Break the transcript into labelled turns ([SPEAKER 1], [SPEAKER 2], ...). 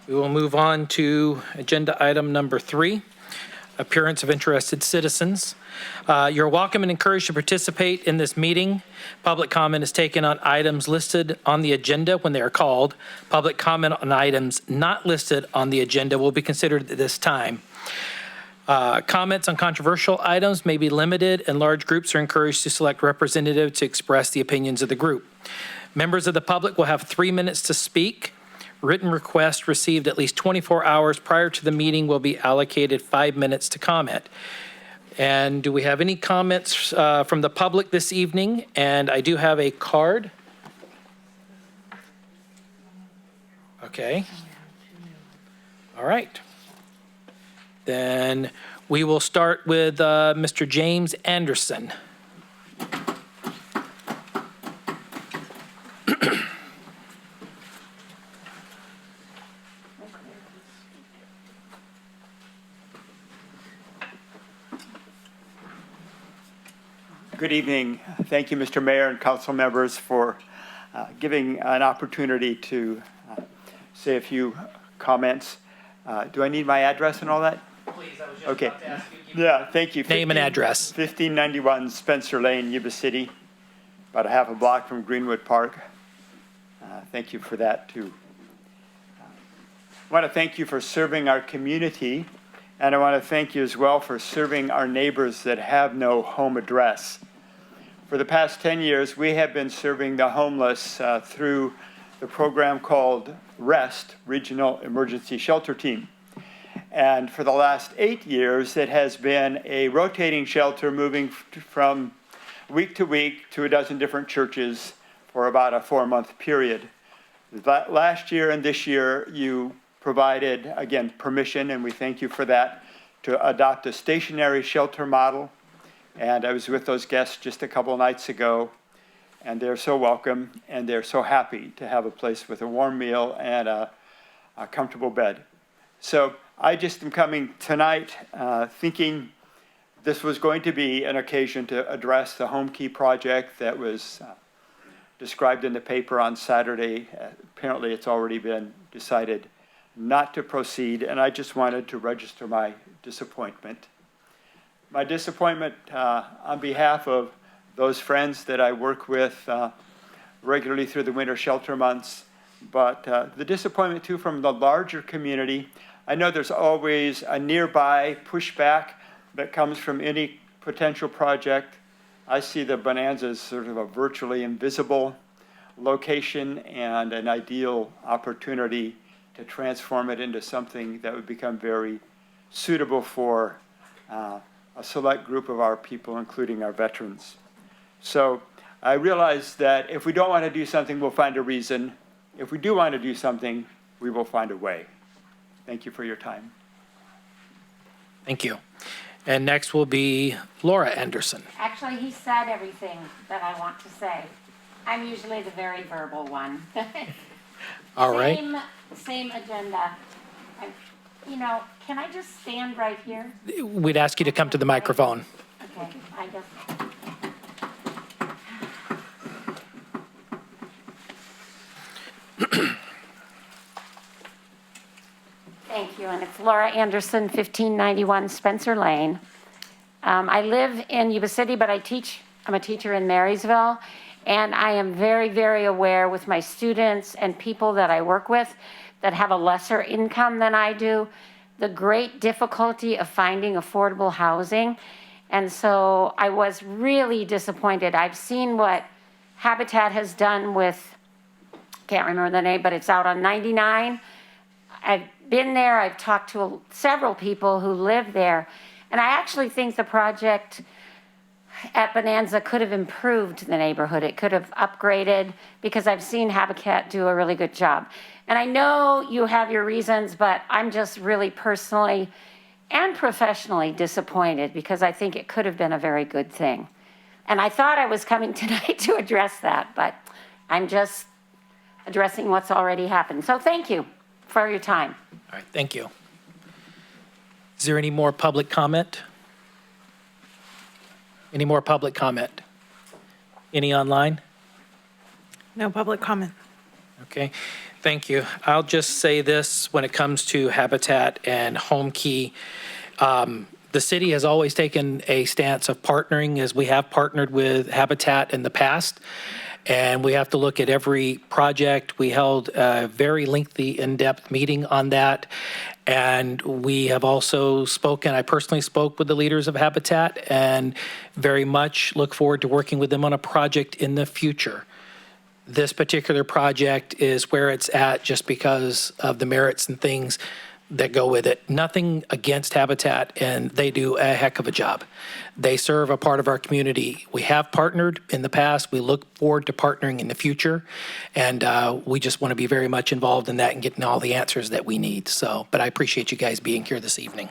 [SPEAKER 1] We will move on to agenda item number 3, appearance of interested citizens. You're welcome and encouraged to participate in this meeting. Public comment is taken on items listed on the agenda when they are called. Public comment on items not listed on the agenda will be considered at this time. Comments on controversial items may be limited, and large groups are encouraged to select representatives to express the opinions of the group. Members of the public will have 3 minutes to speak. Written requests received at least 24 hours prior to the meeting will be allocated 5 minutes to comment. And do we have any comments from the public this evening? And I do have a card. Okay. All right. Then we will start with Mr. James Anderson.
[SPEAKER 2] Good evening. Thank you, Mr. Mayor and council members, for giving an opportunity to say a few comments. Do I need my address and all that?
[SPEAKER 1] Please, I was just
[SPEAKER 2] Okay.
[SPEAKER 1] about to ask you.
[SPEAKER 2] Yeah, thank you.
[SPEAKER 1] Name and address.
[SPEAKER 2] 1591 Spencer Lane, Yuba City, about a half a block from Greenwood Park. Thank you for that, too. I want to thank you for serving our community, and I want to thank you as well for serving our neighbors that have no home address. For the past 10 years, we have been serving the homeless through the program called REST, Regional Emergency Shelter Team. And for the last 8 years, it has been a rotating shelter moving from week to week to a dozen different churches for about a 4-month period. Last year and this year, you provided, again, permission, and we thank you for that, to adopt a stationary shelter model. And I was with those guests just a couple nights ago, and they're so welcome, and they're so happy to have a place with a warm meal and a comfortable bed. So I just am coming tonight thinking this was going to be an occasion to address the Home Key project that was described in the paper on Saturday. Apparently it's already been decided not to proceed, and I just wanted to register my disappointment. My disappointment on behalf of those friends that I work with regularly through the winter shelter months, but the disappointment too from the larger community. I know there's always a nearby pushback that comes from any potential project. I see the Bonanza as sort of a virtually invisible location and an ideal opportunity to transform it into something that would become very suitable for a select group of our people, including our veterans. So I realize that if we don't want to do something, we'll find a reason. If we do want to do something, we will find a way. Thank you for your time.
[SPEAKER 1] Thank you. And next will be Laura Anderson.
[SPEAKER 3] Actually, he said everything that I want to say. I'm usually the very verbal one.
[SPEAKER 1] All right.
[SPEAKER 3] Same agenda. You know, can I just stand right here?
[SPEAKER 1] We'd ask you to come to the microphone.
[SPEAKER 3] Okay, I just. Thank you, and it's Laura Anderson, 1591 Spencer Lane. I live in Yuba City, but I'm a teacher in Marysville, and I am very, very aware with my students and people that I work with that have a lesser income than I do, the great difficulty of finding affordable housing. And so I was really disappointed. I've seen what Habitat has done with, can't remember the name, but it's out on 99. I've been there, I've talked to several people who live there, and I actually think the project at Bonanza could have improved the neighborhood. It could have upgraded, because I've seen Habitat do a really good job. And I know you have your reasons, but I'm just really personally and professionally disappointed, because I think it could have been a very good thing. And I thought I was coming tonight to address that, but I'm just addressing what's already happened. So thank you for your time.
[SPEAKER 1] All right, thank you. Is there any more public comment? Any more public comment? Any online?
[SPEAKER 4] No public comment.
[SPEAKER 1] Okay. Thank you. I'll just say this when it comes to Habitat and Home Key. The city has always taken a stance of partnering, as we have partnered with Habitat in the past. And we have to look at every project. We held a very lengthy, in-depth meeting on that. And we have also spoken, I personally spoke with the leaders of Habitat and very much look forward to working with them on a project in the future. This particular project is where it's at just because of the merits and things that go with it. Nothing against Habitat, and they do a heck of a job. They serve a part of our community. We have partnered in the past. We look forward to partnering in the future, and we just want to be very much involved in that and getting all the answers that we need. So, but I appreciate you guys being here this evening.